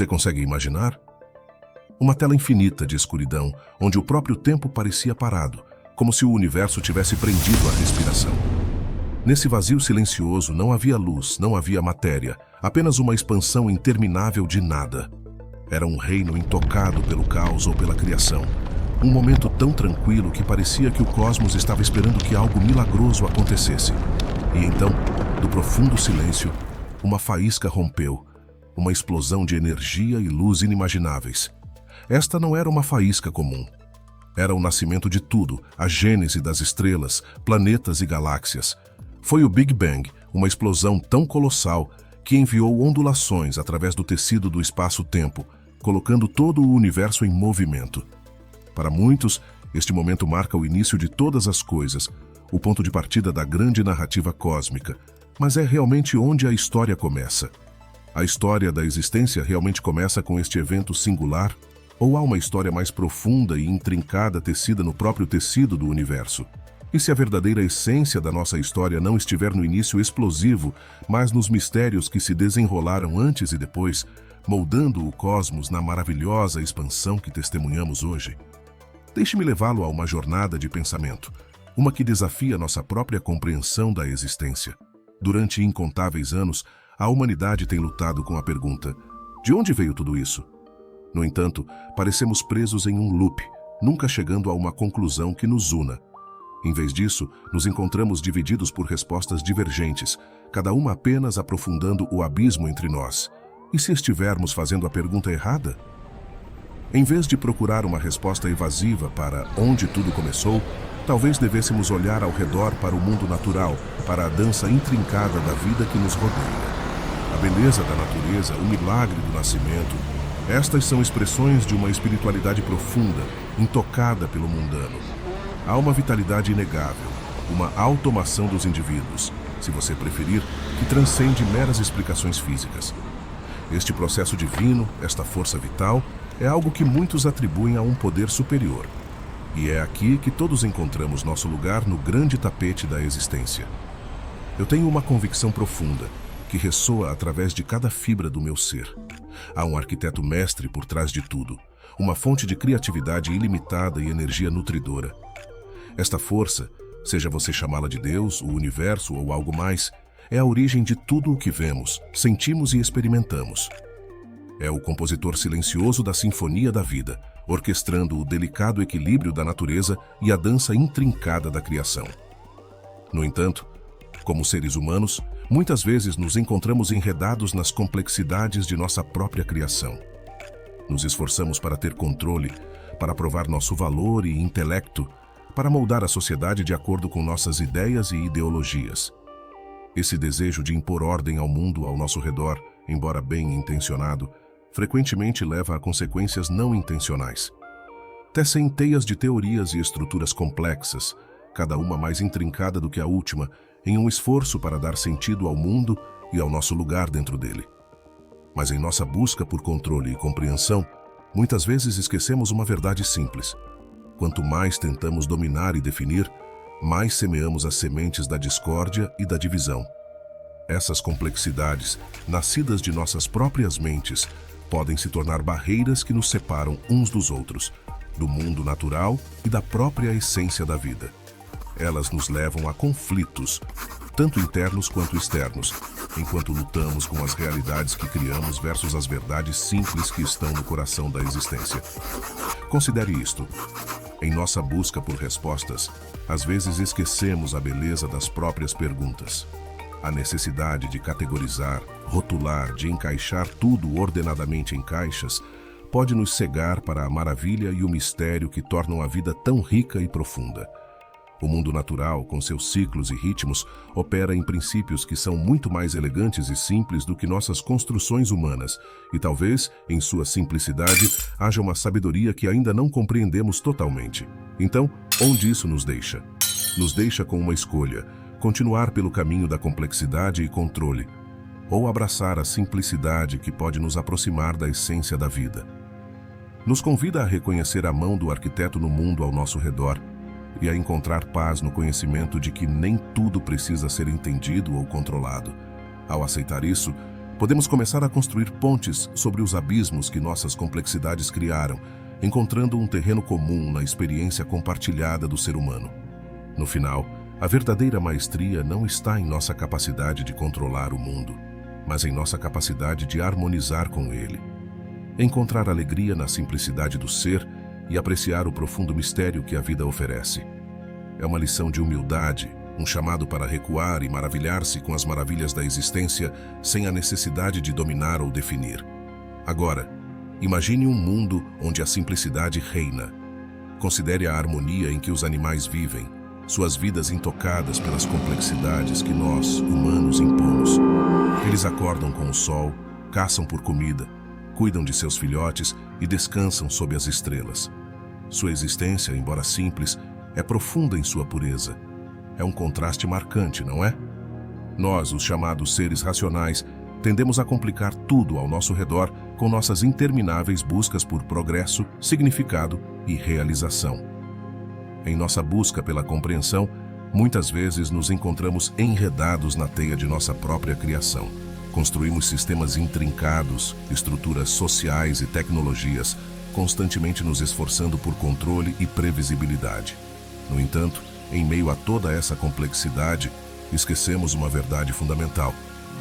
Você consegue imaginar? Uma tela infinita de escuridão, onde o próprio tempo parecia parado, como se o universo tivesse prendido a respiração. Nesse vazio silencioso não havia luz, não havia matéria, apenas uma expansão interminável de nada. Era um reino intocado pelo caos ou pela criação. Um momento tão tranquilo que parecia que o cosmos estava esperando que algo milagroso acontecesse. E então, do profundo silêncio, uma faísca rompeu, uma explosão de energia e luz inimagináveis. Esta não era uma faísca comum. Era o nascimento de tudo, a gênese das estrelas, planetas e galáxias. Foi o Big Bang, uma explosão tão colossal que enviou ondulações através do tecido do espaço-tempo, colocando todo o universo em movimento. Para muitos, este momento marca o início de todas as coisas, o ponto de partida da grande narrativa cósmica, mas é realmente onde a história começa. A história da existência realmente começa com este evento singular, ou há uma história mais profunda e intrincada tecida no próprio tecido do universo? E se a verdadeira essência da nossa história não estiver no início explosivo, mas nos mistérios que se desenrolaram antes e depois, moldando o cosmos na maravilhosa expansão que testemunhamos hoje? Deixe-me levá-lo a uma jornada de pensamento, uma que desafia nossa própria compreensão da existência. Durante incontáveis anos, a humanidade tem lutado com a pergunta: de onde veio tudo isso? No entanto, parecemos presos em um loop, nunca chegando a uma conclusão que nos una. Em vez disso, nos encontramos divididos por respostas divergentes, cada uma apenas aprofundando o abismo entre nós. E se estivermos fazendo a pergunta errada? Em vez de procurar uma resposta evasiva para onde tudo começou, talvez devêssemos olhar ao redor para o mundo natural, para a dança intrincada da vida que nos rodeia. A beleza da natureza, o milagre do nascimento, estas são expressões de uma espiritualidade profunda, intocada pelo mundano. Há uma vitalidade inegável, uma automação dos indivíduos, se você preferir, que transcende meras explicações físicas. Este processo divino, esta força vital, é algo que muitos atribuem a um poder superior. E é aqui que todos encontramos nosso lugar no grande tapete da existência. Eu tenho uma convicção profunda, que ressoa através de cada fibra do meu ser. Há um arquiteto mestre por trás de tudo, uma fonte de criatividade ilimitada e energia nutridora. Esta força, seja você chamá-la de Deus, o universo ou algo mais, é a origem de tudo o que vemos, sentimos e experimentamos. É o compositor silencioso da sinfonia da vida, orquestrando o delicado equilíbrio da natureza e a dança intrincada da criação. No entanto, como seres humanos, muitas vezes nos encontramos enredados nas complexidades de nossa própria criação. Nos esforçamos para ter controle, para provar nosso valor e intelecto, para moldar a sociedade de acordo com nossas ideias e ideologias. Esse desejo de impor ordem ao mundo ao nosso redor, embora bem intencionado, frequentemente leva a consequências não intencionais. Tecem teias de teorias e estruturas complexas, cada uma mais intrincada do que a última, em um esforço para dar sentido ao mundo e ao nosso lugar dentro dele. Mas em nossa busca por controle e compreensão, muitas vezes esquecemos uma verdade simples. Quanto mais tentamos dominar e definir, mais semeamos as sementes da discórdia e da divisão. Essas complexidades, nascidas de nossas próprias mentes, podem se tornar barreiras que nos separam uns dos outros, do mundo natural e da própria essência da vida. Elas nos levam a conflitos, tanto internos quanto externos, enquanto lutamos com as realidades que criamos versus as verdades simples que estão no coração da existência. Considere isto. Em nossa busca por respostas, às vezes esquecemos a beleza das próprias perguntas. A necessidade de categorizar, rotular, de encaixar tudo ordenadamente em caixas, pode nos cegar para a maravilha e o mistério que tornam a vida tão rica e profunda. O mundo natural, com seus ciclos e ritmos, opera em princípios que são muito mais elegantes e simples do que nossas construções humanas, e talvez, em sua simplicidade, haja uma sabedoria que ainda não compreendemos totalmente. Então, onde isso nos deixa? Nos deixa com uma escolha: continuar pelo caminho da complexidade e controle, ou abraçar a simplicidade que pode nos aproximar da essência da vida. Nos convida a reconhecer a mão do arquiteto no mundo ao nosso redor, e a encontrar paz no conhecimento de que nem tudo precisa ser entendido ou controlado. Ao aceitar isso, Podemos começar a construir pontes sobre os abismos que nossas complexidades criaram, encontrando um terreno comum na experiência compartilhada do ser humano. No final, a verdadeira maestria não está em nossa capacidade de controlar o mundo, mas em nossa capacidade de harmonizar com ele. Encontrar alegria na simplicidade do ser e apreciar o profundo mistério que a vida oferece. É uma lição de humildade, um chamado para recuar e maravilhar-se com as maravilhas da existência sem a necessidade de dominar ou definir. Agora, imagine um mundo onde a simplicidade reina. Considere a harmonia em que os animais vivem, suas vidas intocadas pelas complexidades que nós, humanos, impomos. Eles acordam com o sol, caçam por comida, cuidam de seus filhotes e descansam sob as estrelas. Sua existência, embora simples, é profunda em sua pureza. É um contraste marcante, não é? Nós, os chamados seres racionais, tendemos a complicar tudo ao nosso redor com nossas intermináveis buscas por progresso, significado e realização. Em nossa busca pela compreensão, muitas vezes nos encontramos enredados na teia de nossa própria criação. Construímos sistemas intrincados, estruturas sociais e tecnologias, constantemente nos esforçando por controle e previsibilidade. No entanto, em meio a toda essa complexidade, esquecemos uma verdade fundamental.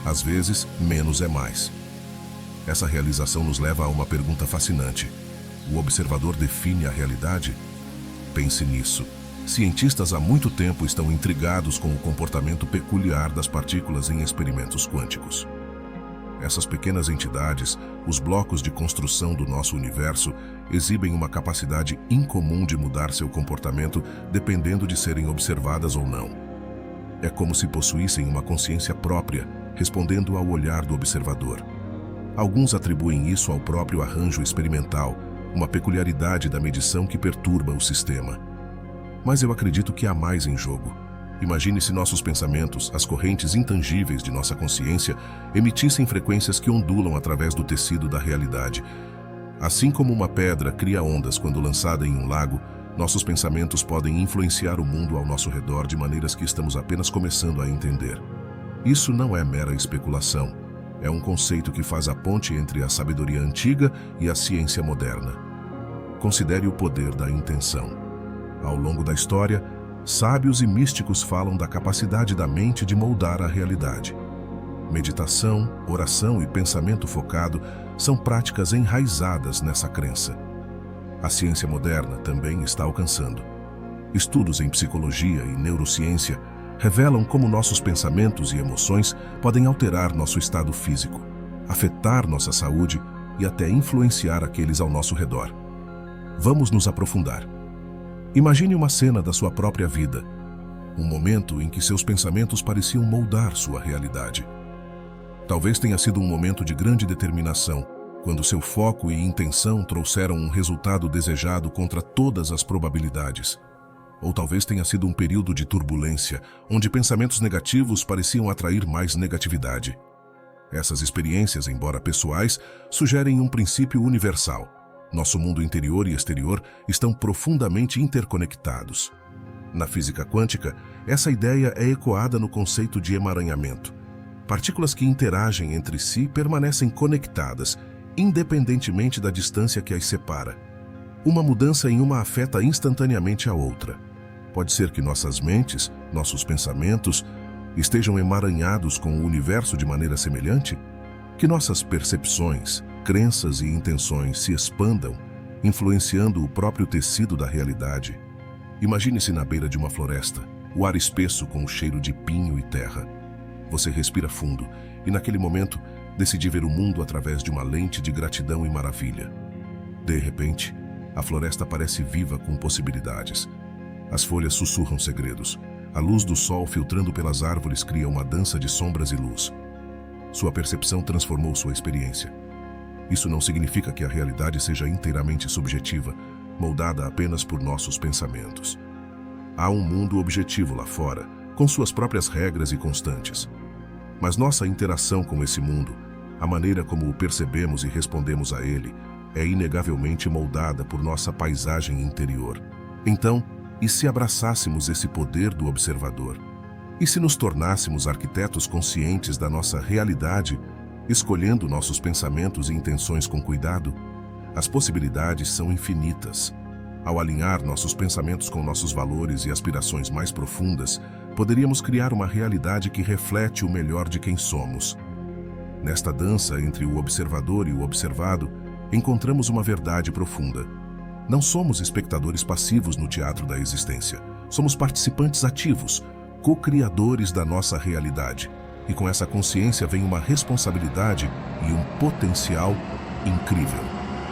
Às vezes, menos é mais. Essa realização nos leva a uma pergunta fascinante. O observador define a realidade? Pense nisso. Cientistas há muito tempo estão intrigados com o comportamento peculiar das partículas em experimentos quânticos. Essas pequenas entidades, os blocos de construção do nosso universo, exibem uma capacidade incomum de mudar seu comportamento dependendo de serem observadas ou não. É como se possuíssem uma consciência própria, respondendo ao olhar do observador. Alguns atribuem isso ao próprio arranjo experimental, uma peculiaridade da medição que perturba o sistema. Mas eu acredito que há mais em jogo. Imagine se nossos pensamentos, as correntes intangíveis de nossa consciência, emitissem frequências que ondulam através do tecido da realidade. Assim como uma pedra cria ondas quando lançada em um lago, nossos pensamentos podem influenciar o mundo ao nosso redor de maneiras que estamos apenas começando a entender. Isso não é mera especulação. É um conceito que faz a ponte entre a sabedoria antiga e a ciência moderna. Considere o poder da intenção. Ao longo da história, sábios e místicos falam da capacidade da mente de moldar a realidade. Meditação, oração e pensamento focado são práticas enraizadas nessa crença. A ciência moderna também está alcançando. Estudos em psicologia e neurociência revelam como nossos pensamentos e emoções podem alterar nosso estado físico, afetar nossa saúde e até influenciar aqueles ao nosso redor. Vamos nos aprofundar. Imagine uma cena da sua própria vida, um momento em que seus pensamentos pareciam moldar sua realidade. Talvez tenha sido um momento de grande determinação, quando seu foco e intenção trouxeram um resultado desejado contra todas as probabilidades. Ou talvez tenha sido um período de turbulência, onde pensamentos negativos pareciam atrair mais negatividade. Essas experiências, embora pessoais, sugerem um princípio universal. Nosso mundo interior e exterior estão profundamente interconectados. Na física quântica, essa ideia é ecoada no conceito de emaranhamento. Partículas que interagem entre si permanecem conectadas, independentemente da distância que as separa. Uma mudança em uma afeta instantaneamente a outra. Pode ser que nossas mentes, nossos pensamentos, estejam emaranhados com o universo de maneira semelhante? Que nossas percepções, crenças e intenções se expandam, influenciando o próprio tecido da realidade. Imagine-se na beira de uma floresta, o ar espesso com o cheiro de pinho e terra. Você respira fundo e, naquele momento, decide ver o mundo através de uma lente de gratidão e maravilha. De repente, a floresta parece viva com possibilidades. As folhas sussurram segredos. A luz do sol filtrando pelas árvores cria uma dança de sombras e luz. Sua percepção transformou sua experiência. Isso não significa que a realidade seja inteiramente subjetiva, moldada apenas por nossos pensamentos. Há um mundo objetivo lá fora, com suas próprias regras e constantes. Mas nossa interação com esse mundo, a maneira como o percebemos e respondemos a ele, é inegavelmente moldada por nossa paisagem interior. Então, e se abraçássemos esse poder do observador? E se nos tornássemos arquitetos conscientes da nossa realidade, Escolhendo nossos pensamentos e intenções com cuidado, as possibilidades são infinitas. Ao alinhar nossos pensamentos com nossos valores e aspirações mais profundas, poderíamos criar uma realidade que reflete o melhor de quem somos. Nesta dança entre o observador e o observado, encontramos uma verdade profunda. Não somos espectadores passivos no teatro da existência. Somos participantes ativos, co-criadores da nossa realidade. E com essa consciência vem uma responsabilidade e um potencial incrível.